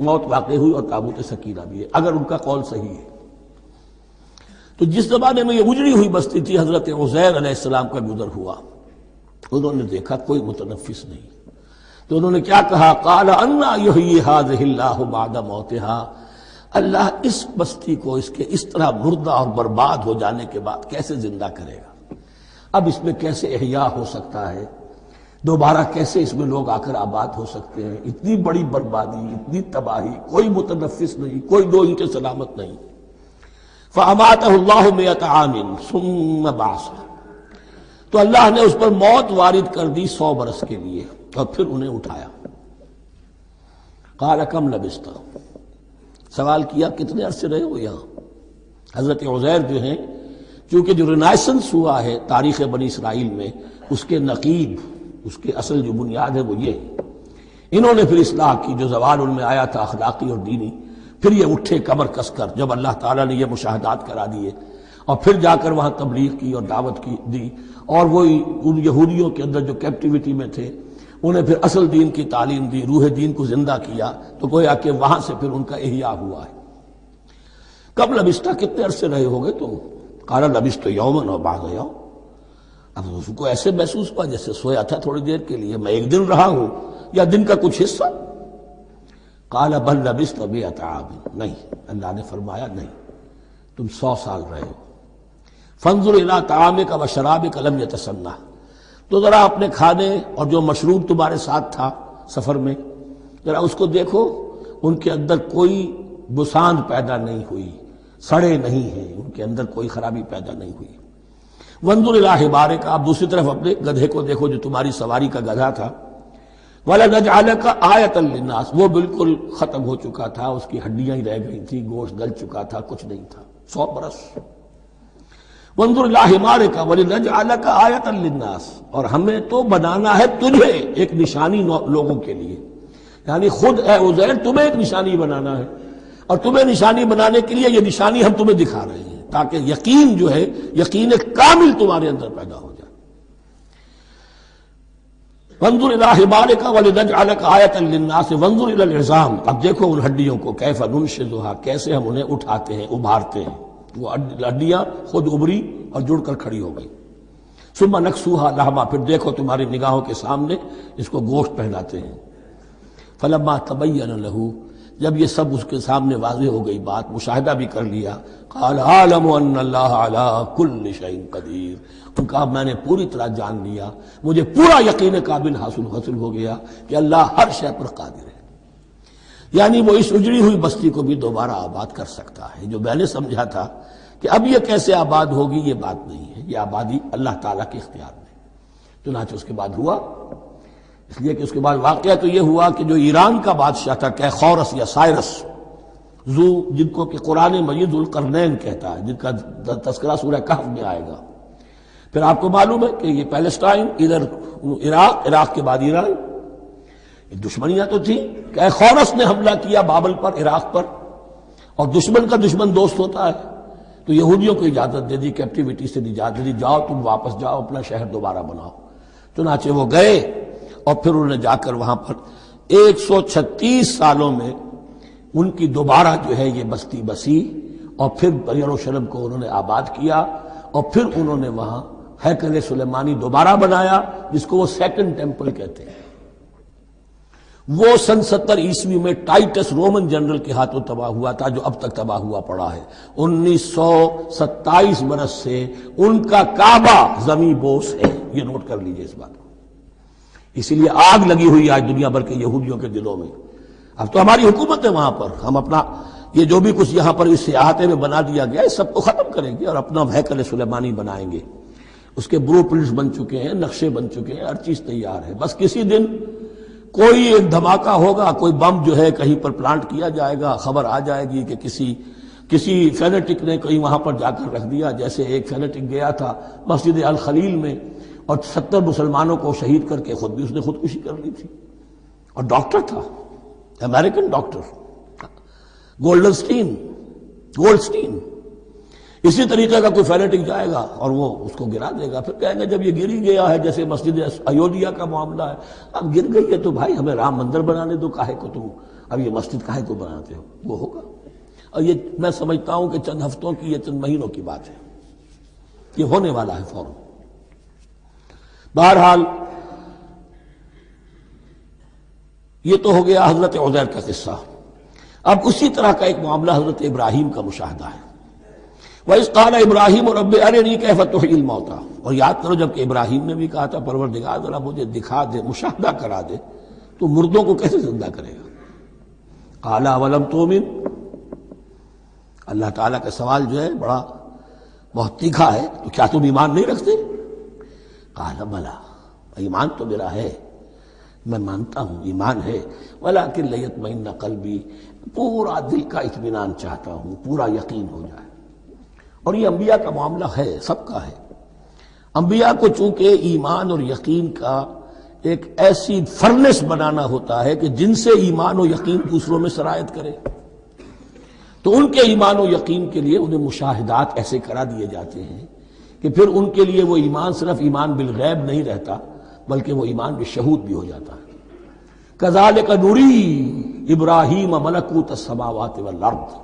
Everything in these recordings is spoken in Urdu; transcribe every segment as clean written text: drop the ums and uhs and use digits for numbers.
موت واقع ہوئی اور تابوت سکینہ بھی ہے، اگر ان کا قول صحیح ہے۔ تو جس زمانے میں یہ اجڑی ہوئی بستی تھی، حضرت عزیر علیہ السلام کا گزر ہوا، انہوں نے دیکھا کوئی متنفس نہیں، تو انہوں نے کیا کہا، قال انا یحیی ھذہ اللہ بعد موتہا، اللہ اس بستی کو اس کے اس طرح مردہ اور برباد ہو جانے کے بعد کیسے زندہ کرے گا؟ اب اس میں کیسے احیاء ہو سکتا ہے، دوبارہ کیسے اس میں لوگ آ کر آباد ہو سکتے ہیں؟ اتنی بڑی بربادی، اتنی تباہی، کوئی متنفس نہیں، کوئی دو اینٹیں سلامت نہیں۔ فَأَمَاتَهُ اللَّهُ مِئَةَ عَامٍ ثُمَّ بَعَثَهُ، تو اللہ نے اس پر موت وارد کر دی 100 برس کے لیے، اور پھر انہیں اٹھایا۔ قَالَ كَمْ لَبِثْتَ، سوال کیا کتنے عرصے رہے ہو یہاں؟ حضرت عزیر جو ہیں، چونکہ جو رینائسنس ہوا ہے تاریخ بنی اسرائیل میں، اس کے نقیب، اس کے اصل جو بنیاد ہے وہ یہ ہے۔ انہوں نے پھر اصلاح کی، جو زوال ان میں آیا تھا اخلاقی اور دینی، پھر یہ اٹھے کمر کس کر جب اللہ تعالیٰ نے یہ مشاہدات کرا دیے، اور پھر جا کر وہاں تبلیغ کی اور دعوت کی دی، اور وہی ان یہودیوں کے اندر جو کیپٹیوٹی میں تھے انہیں پھر اصل دین کی تعلیم دی، روح دین کو زندہ کیا، تو گویا کہ وہاں سے پھر ان کا احیاء ہوا ہے۔ کب لبثت، کتنے عرصے رہے ہوگے تم؟ قال لبثت یوما و بعض یوم، اب اس کو ایسے محسوس ہوا جیسے سویا تھا تھوڑی دیر کے لیے، میں ایک دن رہا ہوں یا دن کا کچھ حصہ؟ قال بل لبثت 100 عام، نہیں، اللہ نے فرمایا نہیں، تم 100 سال رہے ہو۔ فانظر الی طعامک و شرابک لم یتسنہ، تو ذرا اپنے کھانے اور جو مشروب تمہارے ساتھ تھا سفر میں، ذرا اس کو دیکھو، ان کے اندر کوئی بساند پیدا نہیں ہوئی، سڑے نہیں ہیں، ان کے اندر کوئی خرابی پیدا نہیں ہوئی۔ وانظر الی حمارک، آپ دوسری طرف اپنے گدھے کو دیکھو جو تمہاری سواری کا گدھا تھا، وَلَنَجْعَلَكَ آیَةً لِلنَّاسِ، وہ بالکل ختم ہو چکا تھا، اس کی ہڈیاں ہی رہ گئی تھی، گوشت گل چکا تھا، کچھ نہیں تھا، 100 برس۔ وانظر الی حمارک وَلِنَجْعَلَكَ آیَةً لِلنَّاسِ، اور ہمیں تو بنانا ہے تجھے ایک نشانی لوگوں کے لیے، یعنی خود اے عزیر تمہیں ایک نشانی بنانا ہے، اور تمہیں نشانی بنانے کے لیے یہ نشانی ہم تمہیں دکھا رہے ہیں، تاکہ یقین جو ہے، یقین کامل تمہارے اندر پیدا ہو جائے۔ وانظر الی حمارک ولنجعلک آیۃ للناس وانظر الی العظام، اب دیکھو ان ہڈیوں کو، کیف ننشزھا، کیسے ہم انہیں اٹھاتے ہیں، ابھارتے ہیں، وہ ہڈیاں خود ابری اور جڑ کر کھڑی ہو گئی۔ ثم نکسوھا لحما، پھر دیکھو تمہاری نگاہوں کے سامنے اس کو گوشت پہناتے ہیں۔ فلما تبین لہ، جب یہ سب اس کے سامنے واضح ہو گئی بات، مشاہدہ بھی کر لیا، قال اعلم ان اللہ علی کل شیء قدیر، ان کا میں نے پوری طرح جان لیا، مجھے پورا یقین قابل حاصل ہو گیا کہ اللہ ہر شے پر قادر ہے، یعنی وہ اس اجڑی ہوئی بستی کو بھی دوبارہ آباد کر سکتا ہے۔ جو میں نے سمجھا تھا کہ اب یہ کیسے آباد ہوگی، یہ بات نہیں ہے، یہ آبادی اللہ تعالیٰ کے اختیار میں۔ چنانچہ اس کے بعد ہوا، اس لیے کہ اس کے بعد واقعہ تو یہ ہوا کہ جو ایران کا بادشاہ تھا کیخورس یا سائرس ذو، جن کو کہ قرآن مجید ذوالقرنین کہتا ہے، جن کا تذکرہ سورہ کہف میں آئے گا، پھر آپ کو معلوم ہے کہ یہ پیلسٹائن، ادھر عراق کے بعد ایران، دشمنیاں تو تھی۔ کیخورس نے حملہ کیا بابل پر، عراق پر، اور دشمن کا دشمن دوست ہوتا ہے، تو یہودیوں کو اجازت دے دی، کیپٹیوٹی سے اجازت دے دی، جاؤ تم واپس جاؤ، اپنا شہر دوبارہ بناؤ۔ چنانچہ وہ گئے، اور پھر انہوں نے جا کر وہاں پر 136 سالوں میں ان کی دوبارہ جو ہے یہ بستی بسی، اور پھر یروشلم کو انہوں نے آباد کیا، اور پھر انہوں نے وہاں ہیکل سلیمانی دوبارہ بنایا، جس کو وہ سیکنڈ ٹیمپل کہتے ہیں۔ وہ سن 70 عیسوی میں ٹائٹس رومن جنرل کے ہاتھوں تباہ ہوا تھا، جو اب تک تباہ ہوا پڑا ہے۔ 1927 برس سے ان کا کعبہ زمیں بوس ہے، یہ نوٹ کر لیجئے اس بات کو۔ اسی لیے آگ لگی ہوئی آج دنیا بھر کے یہودیوں کے دلوں میں۔ اب تو ہماری حکومت ہے وہاں پر، ہم اپنا یہ جو بھی کچھ یہاں پر اس احاطے میں بنا دیا گیا ہے سب کو ختم کریں گے، اور اپنا ہیکل سلیمانی بنائیں گے۔ اس کے بلو پرنٹس بن چکے ہیں، نقشے بن چکے ہیں، ہر چیز تیار ہے، بس کسی دن کوئی ایک دھماکہ ہوگا، کوئی بم جو ہے کہیں پر پلانٹ کیا جائے گا، خبر آ جائے گی کہ کسی فینیٹک نے کہیں وہاں پر جا کر رکھ دیا، جیسے ایک فینیٹک گیا تھا مسجد الخلیل میں اور 70 مسلمانوں کو شہید کر کے خود بھی اس نے خودکشی کر لی تھی، اور ڈاکٹر تھا، امریکن ڈاکٹر گولڈسٹین۔ اسی طریقے کا کوئی فینیٹک جائے گا اور وہ اس کو گرا دے گا، پھر کہیں گے جب یہ گر ہی گیا ہے، جیسے مسجد ایودھیا کا معاملہ ہے، اب گر گئی ہے تو بھائی ہمیں رام مندر بنانے دو، کاہے کو تم اب یہ مسجد کاہے کو بناتے ہو؟ وہ ہوگا، اور یہ میں سمجھتا ہوں کہ چند ہفتوں کی، یہ چند مہینوں کی بات ہے، یہ ہونے والا ہے فوراً۔ بہرحال یہ تو ہو گیا حضرت عزیر کا قصہ۔ اب اسی طرح کا ایک معاملہ حضرت ابراہیم کا مشاہدہ ہے۔ وَإِذْ قَالَ إِبْرَاهِيمُ رَبِّ أَرِنِي كَيْفَ تُحْيِي الْمَوْتَىٰ، اور یاد کرو جب کہ ابراہیم نے بھی کہا تھا پروردگار ذرا مجھے دکھا دے، مشاہدہ کرا دے، تو مردوں کو کیسے زندہ کرے گا؟ قَالَ أَوَلَمْ تُؤْمِنْ، اللہ تعالیٰ کا سوال جو ہے بڑا بہت تیکھا ہے، تو کیا تم ایمان نہیں رکھتے؟ قَالَ بَلَىٰ، ایمان تو میرا ہے، میں مانتا ہوں ایمان ہے، وَلَٰكِن لِيَطْمَئِنَّ قَلْبِي، پورا دل کا اطمینان چاہتا ہوں، پورا یقین ہو جائے۔ اور یہ انبیاء کا معاملہ ہے، سب کا ہے۔ انبیاء کو چونکہ ایمان اور یقین کا ایک ایسی فرنس بنانا ہوتا ہے کہ جن سے ایمان و یقین دوسروں میں سرایت کرے، تو ان کے ایمان و یقین کے لیے انہیں مشاہدات ایسے کرا دیے جاتے ہیں کہ پھر ان کے لیے وہ ایمان صرف ایمان بالغیب نہیں رہتا، بلکہ وہ ایمان بالشہود بھی ہو جاتا ہے۔ کذالک نری ابراہیم ملکوت السماوات والارض،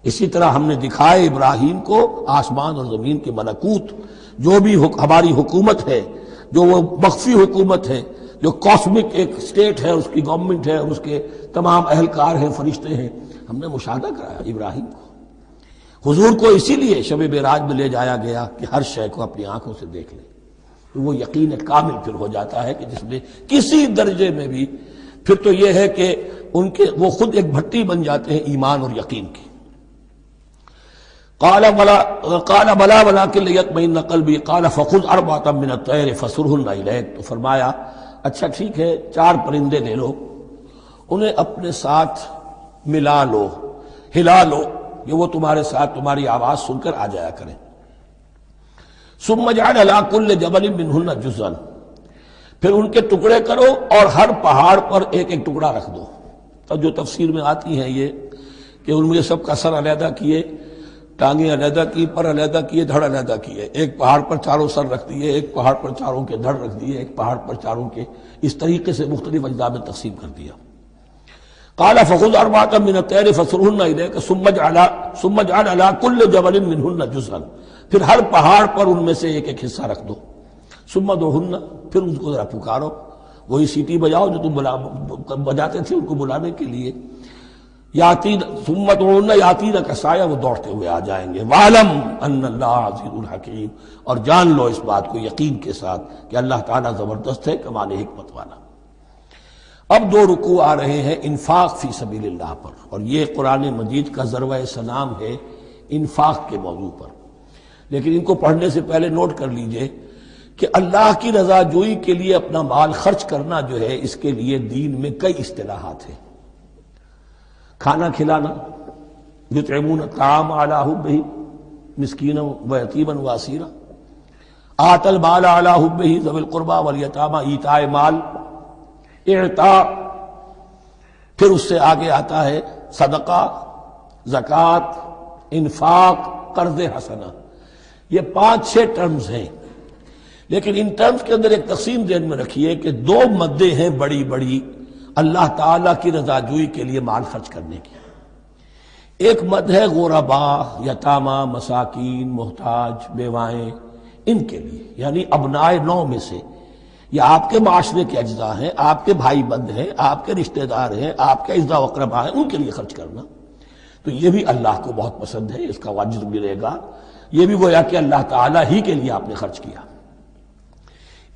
اسی طرح ہم نے دکھائے ابراہیم کو آسمان اور زمین کے ملکوت، جو بھی ہماری حکومت ہے، جو وہ مخفی حکومت ہے، جو کاسمک ایک اسٹیٹ ہے، اس کی گورنمنٹ ہے، اور اس کے تمام اہلکار ہیں، فرشتے ہیں، ہم نے مشاہدہ کرایا ابراہیم کو۔ حضور کو اسی لیے شب معراج میں لے جایا گیا کہ ہر شے کو اپنی آنکھوں سے دیکھ لیں، تو وہ یقین کامل پھر ہو جاتا ہے کہ جس میں کسی درجے میں بھی پھر تو یہ ہے کہ ان کے وہ خود ایک بھٹی بن جاتے ہیں ایمان اور یقین کی۔ قال بلا ولكن ليطمئن قلبي قال فخذ أربعة من الطير فصرهن إليك، تو فرمایا اچھا ٹھیک ہے 4 پرندے لے لو، انہیں اپنے ساتھ ملا لو، ہلا لو، کہ وہ تمہارے ساتھ تمہاری آواز سن کر آ جایا کریں۔ ثم اجعل على كل جبل منهن جزءا، پھر ان کے ٹکڑے کرو اور ہر پہاڑ پر ایک ایک ٹکڑا رکھ دو۔ تب جو تفسیر میں آتی ہیں یہ کہ ان میں سب کا سر علیحدہ کیے، ٹانگیں علیحدہ کی، پر علیحدہ کیے، دھڑ علیحدہ کیے، ایک پہاڑ پر چاروں سر رکھ دیے، ایک پہاڑ پر چاروں کے دھڑ رکھ دیے، ایک پہاڑ پر چاروں کے، اس طریقے سے مختلف اجزاء میں تقسیم کر دیا۔ قال فخذ أربعة من الطير فصرهن إليك ثم اجعل على كل جبل منهن جزءا، پھر ہر پہاڑ پر ان میں سے ایک ایک حصہ رکھ دو۔ ثم ادعوهن، پھر ان کو ذرا پکارو، وہی سیٹی بجاؤ جو تم بجاتے تھے ان کو بلانے کے لیے۔ یاتین ثم ادعوهن یاتینک سایہ، وہ دوڑتے ہوئے آ جائیں گے۔ وَاعْلَمْ أَنَّ اللَّهَ عَزِیزٌ حَکِیمٌ، اور جان لو اس بات کو یقین کے ساتھ کہ اللہ تعالیٰ زبردست ہے، کمال حکمت والا۔ اب 2 رکوع آ رہے ہیں انفاق فی سبیل اللہ پر، اور یہ قرآن مجید کا ضربہ سلام ہے انفاق کے موضوع پر۔ لیکن ان کو پڑھنے سے پہلے نوٹ کر لیجئے کہ اللہ کی رضا جوئی کے لیے اپنا مال خرچ کرنا جو ہے، اس کے لیے دین میں کئی اصطلاحات ہیں۔ کھانا کھلانا، یطعمون الطعام علی حبہ مسکینا ویتیما واسیرا، آت المال علی حبہ ذوی القربى والیتامى، ایتاء مال، اعطاء، پھر اس سے آگے آتا ہے صدقہ، زکوٰۃ، انفاق، قرض حسنہ۔ یہ 5-6 ٹرمز ہیں، لیکن ان ٹرمز کے اندر ایک تقسیم ذہن میں رکھیے کہ 2 مدیں ہیں بڑی بڑی اللہ تعالیٰ کی رضا جوئی کے لیے مال خرچ کرنے کی۔ ایک مد ہے غرباء، یتامى، مساکین، محتاج، بیوائیں، ان کے لیے، یعنی ابنائے نو میں سے، یہ آپ کے معاشرے کے اجزاء ہیں، آپ کے بھائی بند ہیں، آپ کے رشتہ دار ہیں، آپ کے اعزاء و اقرباء ہیں، ان کے لیے خرچ کرنا۔ تو یہ بھی اللہ کو بہت پسند ہے، اس کا اجر ملے گا، یہ بھی گویا کہ اللہ تعالیٰ ہی کے لیے آپ نے خرچ کیا۔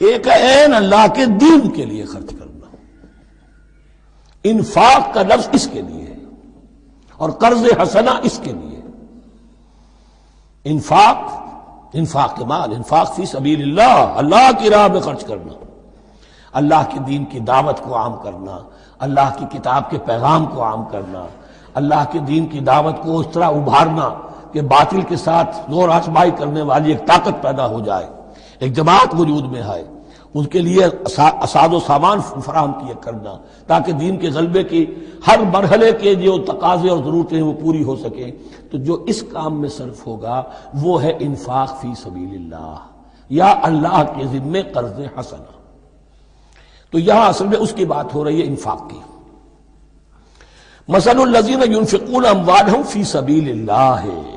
ایک عین اللہ کے دین کے لیے خرچ کرنا، انفاق کا لفظ اس کے لیے ہے، اور قرض حسنہ اس کے لیے۔ انفاق مال، انفاق فی سبیل اللہ، اللہ کی راہ میں خرچ کرنا، اللہ کے دین کی دعوت کو عام کرنا، اللہ کی کتاب کے پیغام کو عام کرنا، اللہ کے دین کی دعوت کو اس طرح ابھارنا کہ باطل کے ساتھ زور آزمائی کرنے والی ایک طاقت پیدا ہو جائے، ایک جماعت وجود میں آئے، ان کے لیے اساد و سامان فراہم کیے کرنا تاکہ دین کے غلبے کی ہر مرحلے کے جو تقاضے اور ضرورتیں ہیں وہ پوری ہو سکیں۔ تو جو اس کام میں صرف ہوگا وہ ہے انفاق فی سبیل اللہ، یا اللہ کے ذمے قرض حسنہ۔ تو یہاں اصل میں اس کی بات ہو رہی ہے، انفاق کی۔ مثل الذین ينفقون اموالهم فی سبیل اللہ ہے،